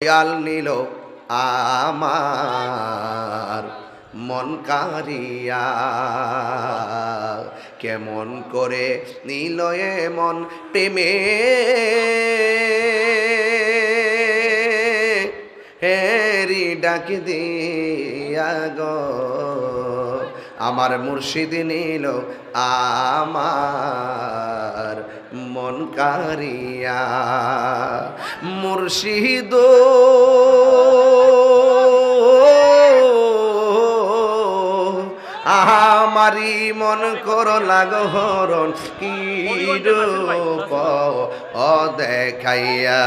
দয়াল নিল আমার মন কারিয়া, কেমন করে নিল এ মন প্রেমে হেরি ডাক দিয়া গো। আমার মুর্শিদ নিল আমার মন কারিয়া, মুর্শিদ আমারি মন করো লাগহরণ কি রূপ ও দেখাইয়া,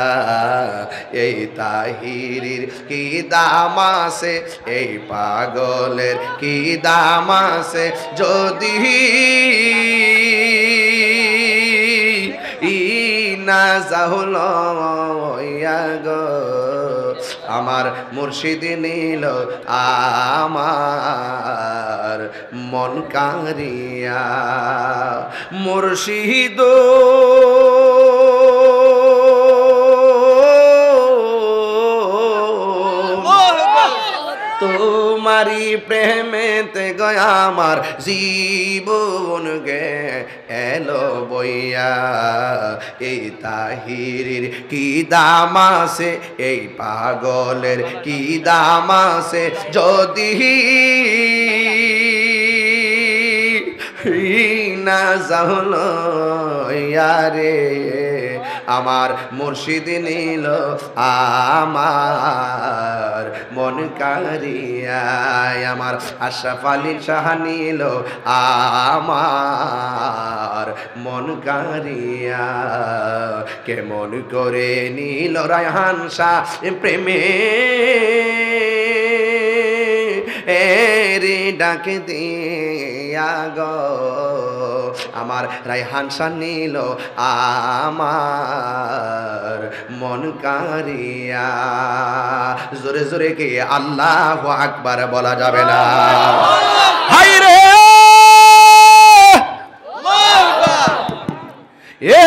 এই তাহিরির কি দাম আছে, এই পাগলের কি দাম আছে, যদি না যাহল গো। আমার মুর্শিদ নিল আমার মন কারিয়া, মুর্শিদ তোমারি প্রেমেতে গয়া আমার জীবন গে এলো বইয়া, এই তাহিরির কি দাম আছে, এই পাগলের কি দাম আছে, যদি না যাহল রে। আমার মুর্শিদ নিল আমার মন কারিয়া, আমার আশরাফ আলী শাহ নিল আমার মন কারিয়া, কেমন করে নিল রায়হান শাহ প্রেমে রে ডাক দিয়া গো। আমার রায়হান শাহ নিল আমার মন কারিয়া, জোরে জোরে কে আল্লাহু আকবার বলা যাবে না? হায় রে এ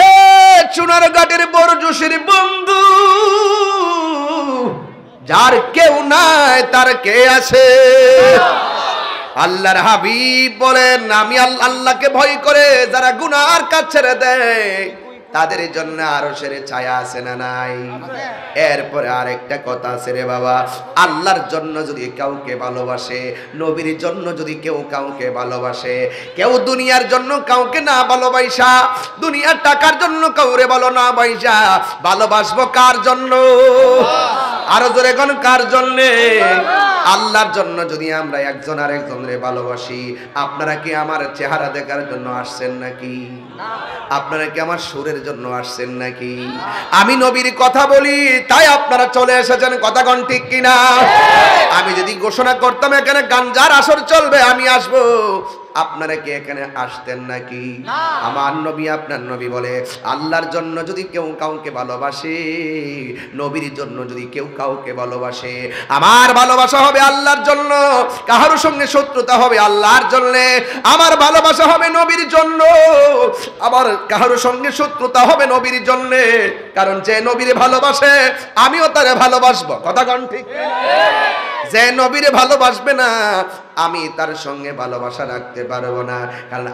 চুনার ঘাটের বড় জোশের বন্ধু, যার কেউ নাই তার কে আছে। আল্লাহর হাবিব বলেন, আমি আল্লাহকে ভয় করে যারা গুনার কাজ ছেড়ে দেয় তাদের জন্য আরশের ছায়া আছে না নাই? এরপরে আরেকটা কথা আছে রে বাবা, আল্লাহর জন্য যদি কাউকে ভালোবাসে, নবীর জন্য যদি কেউ কাউকে ভালোবাসে, কেউ দুনিয়ার জন্য কাউকে না ভালোবাসা, দুনিয়ার টাকার জন্য কাউরে ভালো না বাইসা, ভালোবাসবো কার জন্য? আরো জোরে কোন কার জন্য? আল্লাহর জন্য যদি আমরা একজন আরেকজনরে ভালোবাসি। আপনারা কি আমার চেহারা দেখার জন্য আসছেন নাকি? আপনারা কি আমার সুরের জন্য আসছেন নাকি? আমি নবীর কথা বলি তাই আপনারা চলে এসেছেন, কথা কোন ঠিক কিনা? আমি যদি ঘোষণা করতাম এখানে গাঞ্জার আসর চলবে, আমি আসবো, আপনারা কি এখানে আসতেন নাকি? আমার নবী আপনার নবী বলে, আল্লাহর জন্য যদি কেউ কাউকে ভালোবাসে, নবীর জন্য যদি কেউ কাউকে ভালোবাসে, আমার ভালোবাসা হবে আল্লাহর জন্য, কারোর সঙ্গে শত্রুতা হবে আল্লাহর জন্য, আমার ভালোবাসা হবে নবীর জন্য, আমার কারোর সঙ্গে শত্রুতা হবে নবীর জন্য, কারণ যে নবীর ভালোবাসে আমিও তারে ভালোবাসবো, কথা কোন ঠিক? যে নবীরে ভালোবাসবে না আমি তার সঙ্গে ভালোবাসা রাখতে পারবো না, কারণ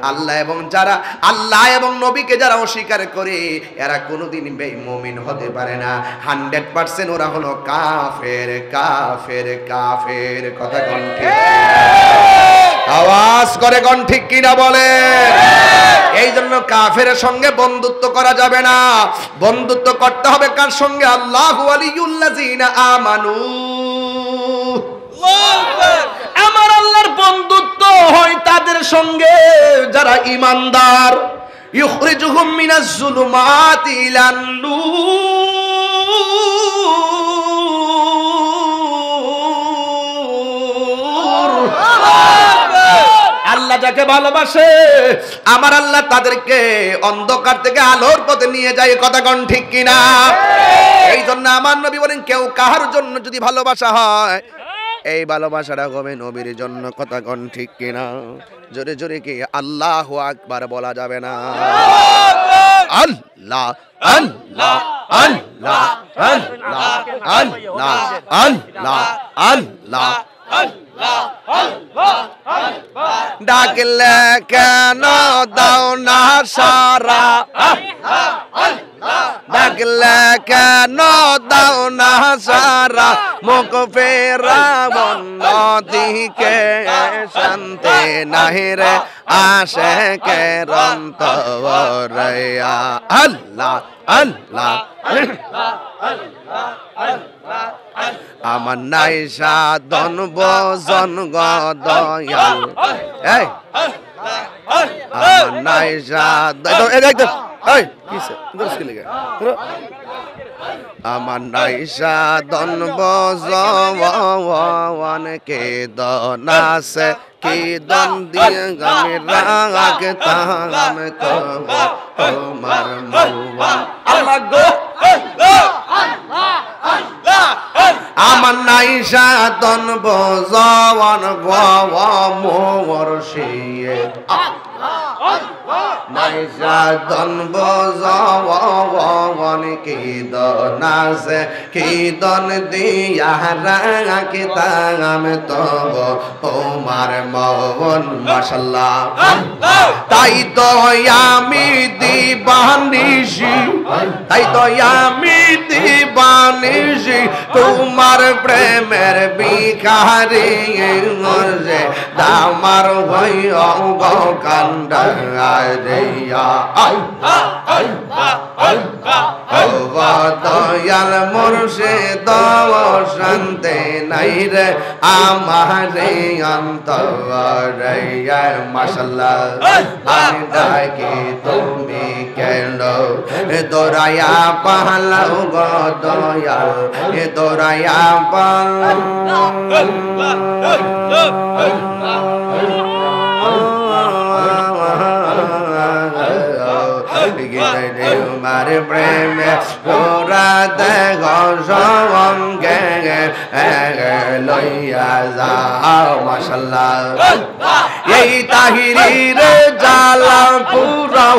আল্লাহ এবং নবীকে যারা অস্বীকার করে এরা কোনোদিন মুমিন হতে পারে না। 100% ওরা হলো কাফের কাফের কাফের, কথা কোন ঠিক? আওয়াজ করে কোন ঠিক কিনা বলেন? এই জন্য কাফের সঙ্গে বন্ধুত্ব করা যাবে না, বন্ধুত্ব করতে হবে কার সঙ্গে? আল্লাহু ওয়ালিয়ুল্লাযিনা আমানু, আমার আল্লাহর বন্ধুত্ব হয় তাদের সঙ্গে যারা ঈমানদার। ইখরিজুহুম মিনাজ যুলুমাতি ইলান নূর। আল্লাহ যাকে ভালোবাসে আমার আল্লাহ তাদেরকে অন্ধকার থেকে আলোর পথে নিয়ে যায়, কথা কোন ঠিক কিনা? এই জন্য আমার নবী বলেন, কেউ কাহার জন্য যদি ভালোবাসা হয় এই ভালোবাসাটা হবে নবীর জন্য, কথা কোন ঠিক কিনা? জোরে জোরে কি আল্লাহু আকবার বলা যাবে না? আল্লাহ আল্লাহ আল্লাহ আল্লাহ আল্লাহ আল্লাহ আল্লাহ ডাকলে কেন দাও না সারা ডাকলে কেন দাও না সারা মুখ ফেরা বন্ধ দিকে শান্তি নাহি রে আসে কে রন্ত রেয়া আল্লাহ আল্লাহ আমার নাই সাধন বজন গদয়াল এই আমার নাই সাধন এই কিসে দর্শক লাগে আমার নাই সাধন বজন কে দনাসে কি দন দিয়ে আমি রাখতাম তোমার মৌবন আল্লাহ গো আমার নাই সাধন বজন মোর শিয়ে নাই সাধন বজন কি দনাসে কি দন দিয়া রাখতাম তব তোমার মৌবন মাশাআল্লাহ তাই তো আমি দিবানিশি তাই তো আমি দিবানিশি তোমার প্রেমের ভিখারি মরজে দামার ভাই অঙ্গ কান্ডা রিয়া দয়াল মুর্শিদ শান্তি নাই রে আমার অন্তরে মাশাআল্লাহ আমি ডাকি তুমি কেন দোরায়া পালাও গো দয়াল দোরায়া পালাও তোমার প্রেমে পুরা দেহ সঙ্গে লইয়া যাও মাশাআল্লাহ এই তাহিরির জালা পুরাও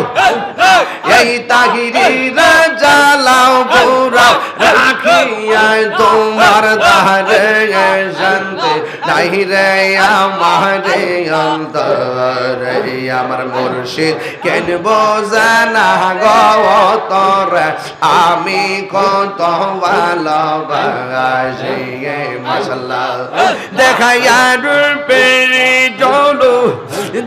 এই তাহিরির জালা পুরাও রাখিয়া তোমার ধারে শান্তি নাই রে আমার অন্তরে আমার মুর্শিদ কেন বোঝানা গো তোরে আমি কত ভালোবাসি মাশাআল্লাহ দেখায়া রূপেরি চলো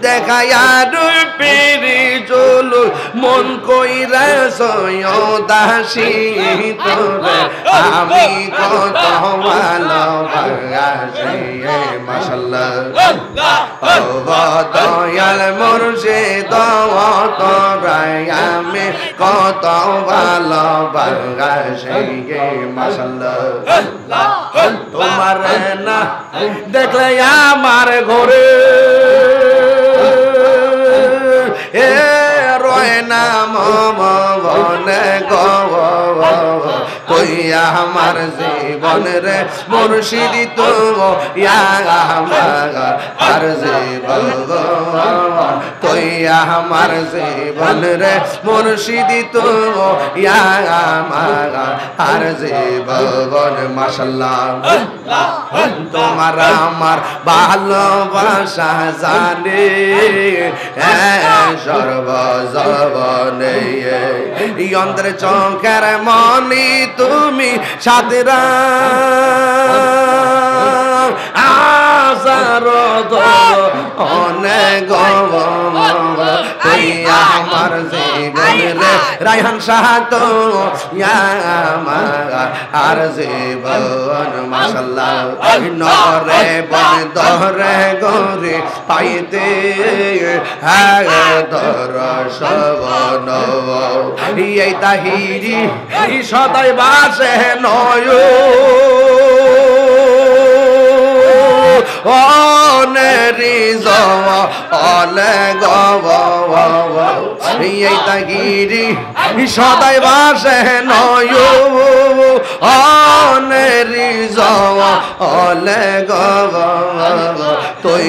দেখায়া রূপেরি চলো মন কইরা সয়দাসী তোরে আমি কত ভালোবাসি মাশাআল্লাহ ও দয়াল মুর্শিদ তোরে আমি কত ভালোবাসি মাশাআল্লাহ তোমার না দেখলে আমার ঘরে এ রয় না মনে গো কইয়া আমার জীবন রে মুর্শিদ তো আমার জীবন কইয়া আমার জীবন রে মুর্শিদ তো আমার জীবন মাশাআল্লাহ তোমার আমার ভালোবাসা জানে সর্বজবনে অন্তর চোখের মনি তুমি সাদরা আসার অনেক আমার জীবন রে রায়হান শাহ তো আর জীবন মাশাআল্লাহ নরে বন দরে গরে পাইতে দর্শন এই তাহিরি সদাই বাসে নয় অনেরি যাওয়া অলে গাওয়া এই তাহিরি সদাই বাসে নয় অনেরি যাওয়া অলে গাওয়া তুই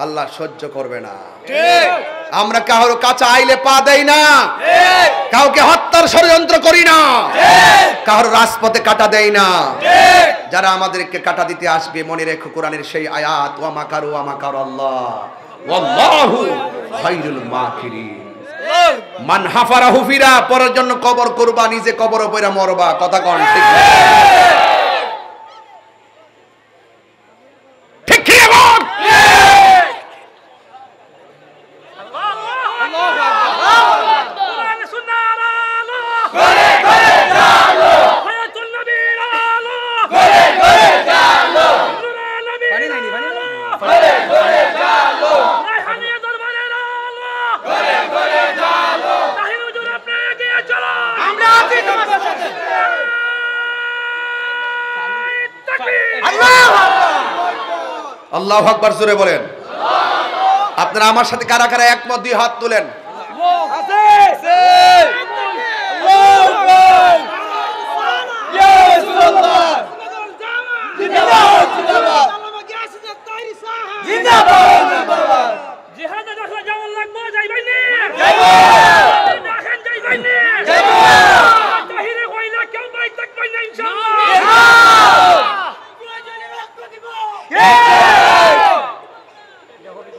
আল্লাহ সহ্য করবে না। আমরা কারো কাছে আইলে পা দেই না, কাউকে হত্যার ষড়যন্ত্র করি না, কারো রাজপথে কাটা দেই না। যারা আমাদেরকে কাটা দিতে আসবে মনে রেখো কোরআনের সেই আয়াত, ওয়া মাকারু ওয়া মাকার আল্লাহ ওয়াল্লাহু খায়রুল মাকিরিন। মান হাফারা হুফিরা, পরের জন্য কবর করবা, নিজে কবর পয়রা মরবা। কথা কোন ঠিক না? ঠিক কি বল? আল্লাহু আকবার জোরে বলেন। আপনারা আমার সাথে কারা কারা একমত, দুই হাত তুলেন।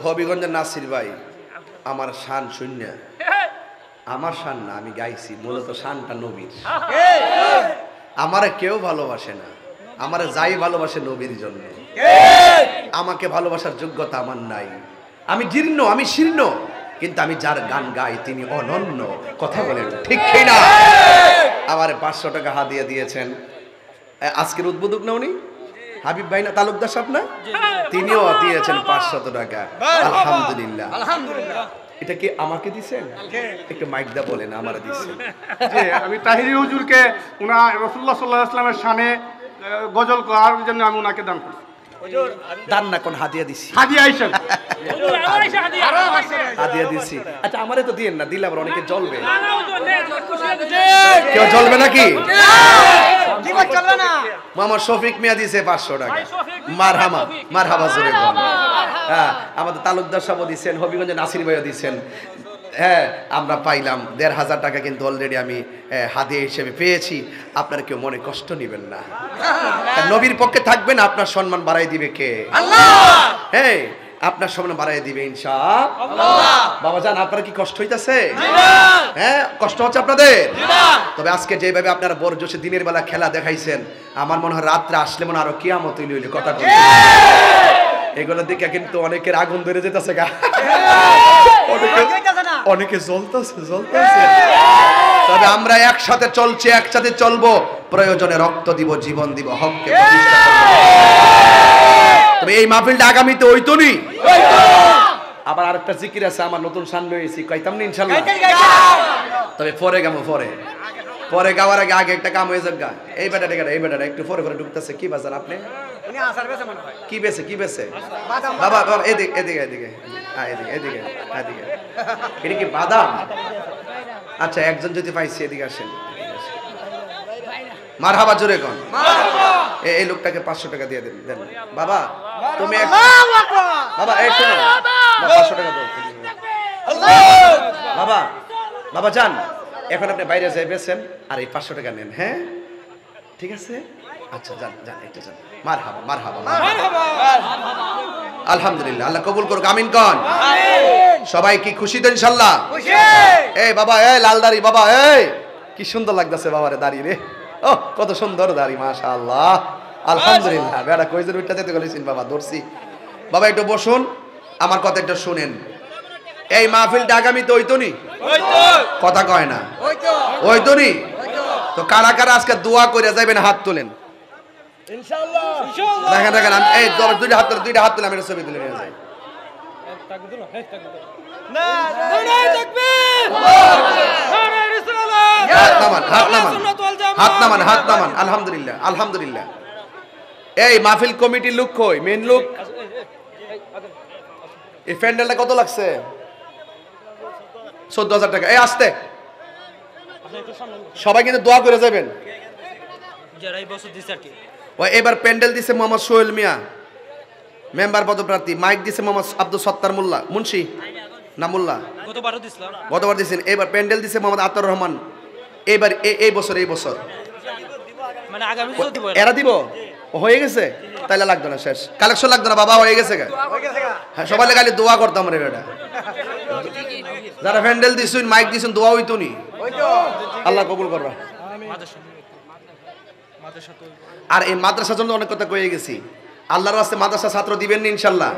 হবিগঞ্জের নাসির ভাই আমার শান শূন্য, আমার শান না, আমি গাইছি মূলত শানটা নবীর। আমারে কেউ ভালোবাসে না, আমারে যাই ভালোবাসে নবীর জন্য। আমাকে ভালোবাসার যোগ্যতা আমার নাই, আমি জীর্ণ, আমি শীর্ণ, কিন্তু আমি যার গান গাই তিনি অনন্য। কথা বলেন ঠিক কি না? আমার 500 টাকা হাদিয়া দিয়েছেন আজকের উদ্বোধক না উনি হাবিব ভাই না তালুকদার সাহেব না, তিনিও দিয়েছেন 500 টাকা। আলহামদুলিল্লাহ। এটা কি আমাকে দিবেন? একটু মাইক দা বলেন আমারে দিবেন। জি, আমি তাহিরি হুজুরকে উনা রাসূলুল্লাহ সাল্লাল্লাহু আলাইহি ওয়াসাল্লামের শানে গজল করার জন্য আমি উনাকে দান করি। দান না কোন হাদিয়া দিছি, হাদিয়া আইছেন হাদিয়া দিছি। আচ্ছা আমারে তো দিয়েন না, দিলে আবার অনেকে জ্বলবে। কেউ জ্বলবে নাকি? জীবন চলবে না। মামা শফিক মিয়া দিয়েছে 500 টাকা। মারহামা, মারহাবা জোরে বল। হ্যাঁ, আমাদের তালুকদার সাহেব দিয়েছেন, হবিগঞ্জের নাসির ভাইও দিয়েছেন। হ্যাঁ, আমরা পাইলাম 1500 টাকা, কিন্তু অলরেডি আমি হাদিয়া হিসেবে পেয়েছি। আপনারা কেউ মনে কষ্ট নেবেন না, নবীর পক্ষে থাকবেন, আপনার সম্মান বাড়াই দিবে কে? আল্লাহ। হ্যাঁ, আপনার সম্মান বাড়াই দিবে ইনশাআল্লাহ। বাবা জান, আপনার কি কষ্ট হইতাছে? হ্যাঁ, কষ্ট হচ্ছে আপনাদের? তবে আজকে যেভাবে আপনারা বরজোশে দিনের বেলা খেলা দেখাইছেন, আমার মনে হয় রাত্রে আসলে মনে আরো কিয়ামত হইলে কথা বলতে। এগুলো দেখে কিন্তু অনেকের আগুন ধরে যেতেছে গা, অনেকে জ্বলতেছে। তবে আমরা একসাথে চলছি, একসাথে চলবো, প্রয়োজনে রক্ত দিব, জীবন দিব, হককে প্রতিষ্ঠা করব। তবে এই মাহফিলটা আগামীতে হইতো নি। আবার আরেকটা জিকির আছে, আমার নতুন শান লইছি, কইতাম না ইনশাআল্লাহ। তবে পরে গামো, পরে গাওয়ার আগে একটা কাম হয়ে যাক গা। এই বেটাটা একটু পরে ঢুকতেছে। কি বাজার আপনি? উনি আসার বেশে মনে হয়। কি বেছে? বাবা এদিকে এদিকে। এটা কি বাদাম? আচ্ছা, একজন যদি পাইছি, এদিকে আসেন। মারহাবা জোরে কোন। এই লোকটাকে 500 টাকা দিয়ে দেন। বাবা তুমি বাবা এই শোনো, 500 টাকা দাও। বাবা যান, এখন আপনি বাইরে যাইবেন আর এই 500 টাকা নেন। হ্যাঁ ঠিক আছে, আচ্ছা যান একটু যান। মারহাবা। আলহামদুলিল্লাহ, আল্লাহ কবুল করুক, আমিন কোন। সবাই কি খুশি তো ইনশাআল্লাহ? এই বাবা, এই লাল দাড়ি বাবা, এই কি সুন্দর লাগতেছে বাবারে দাড়ি রে। ও কত সুন্দর দাড়ি, মাশাআল্লাহ। আলহামদুলিল্লাহ। বেড়া কইজন উঠতে যেতে গেলেছেন বাবা, ধরছি। বাবা একটু বসুন, আমার কথা একটু শুনেন। এই মাহফিলটা আগামীতে হইতো নি? কথা কয় না, হইতো নি? তো কারা কারা আজকে দোয়া করে যাবেন? হাত তোলেন ইনশাআল্লাহ। দেখেন এই দুইটা হাত তুলে আমি ছবি তুলে নিয়ে যাই। হাত নামান। আলহামদুলিল্লাহ। এই মাহফিল কমিটির লোক কই? মেন লোক। এই প্যান্ডেলটা কত লাগছে? 14,000 টাকা। এই আসতে সবাই কিন্তু দোয়া করে যাবেন। এবার প্যান্ডেল দিছে মোহাম্মদ সোহেল মিয়া, মেম্বার পদপ্রার্থী মাইক দিছে মোহাম্মদ আব্দুল সত্তার মোল্লা মুন্সি না মোল্লা গতবার দিয়েছেন। এবার প্যান্ডেল দিছে মোহাম্মদ আতাউর রহমান। এবার এই বছর মানে আগামী এরা দিব হয়ে গেছে, তাইলে লাগবে না, শেষ কালেকশন লাগবে না বাবা, হয়ে গেছে। হ্যাঁ সবাই খালি দোয়া করতাম রে বেটা, যারা প্যান্ডেল দিছুন মাইক দিছুন দোয়া হইতো নি, আল্লাহ কবুল করবা। আর এই মাদ্রাসার জন্য অনেক কথা কয়ে গেছি, আল্লাহর রাস্তায় মাদ্রাসা ছাত্র দিবেন না ইনশাল্লাহ।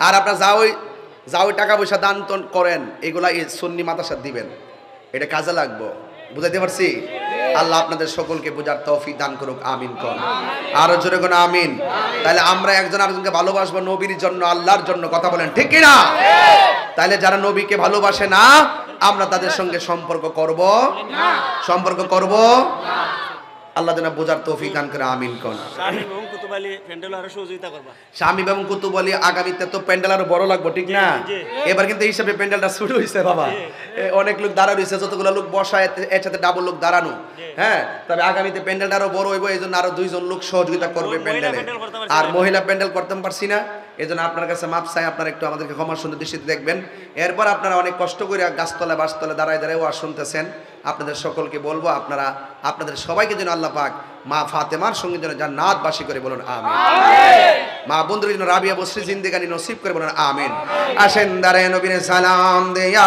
আর আপনার যা ওই টাকা পয়সা দান করেন এগুলা এই সুন্নি মাদ্রাসা দিবেন, এটা কাজে লাগবো, বুঝাইতে পারছি? আল্লাহ আপনাদের সকলকে বুঝার তৌফিক দান করুক, আমিন কোন, আরো জোরে কোন আমিন। তাহলে আমরা একজন আরেকজনকে ভালোবাসবো নবীর জন্য, আল্লাহর জন্য, কথা বলেন ঠিক কিনা? তাহলে যারা নবীকে ভালোবাসে না আমরা তাদের সঙ্গে সম্পর্ক করব আল্লাহ যেন বোঝার তৌফিক দান করে, আমিন কোন। স্বামী এবং কুতুব আলী আগামীতে তো প্যান্ডেল আরো বড় লাগবে, ঠিক না? এবার কিন্তু হিসাবে প্যান্ডেলটা শুরু হয়েছে বাবা, অনেক লোক দাঁড়ানো হয়েছে, যতগুলো লোক বসা এর সাথে ডাবল লোক দাঁড়ানো। হ্যাঁ, তবে আগামীতে প্যান্ডেলটা আরো বড় হইব, এই জন্য আরো 2 জন লোক সহযোগিতা করবে প্যান্ডেলে। আর মহিলা প্যান্ডেল করতে পারছি না, এই জন্য আপনার কাছে মাপ চাই, আপনারা একটু আমাদেরকে ক্ষমা সুন্দর দৃষ্টিতে দেখবেন। এরপর আপনারা অনেক কষ্ট করে গাছতলায় বাসতলায় দাঁড়ায় ওয়াজ শুনতেছেন, আপনাদের সকলকে বলবো আপনারা আপনাদের সবাইকে যেন আল্লাহ পাক মা ফাতেমার সঙ্গে যেন জান্নাতবাসী করে বলুন আমিন। মা বন্ধুর জন্য রাবিয়া বসরি জিন্দেগানি নসিব করে বলুন আমিন। আসেন দাঁড়ায় নবীর সালাম দেয়া।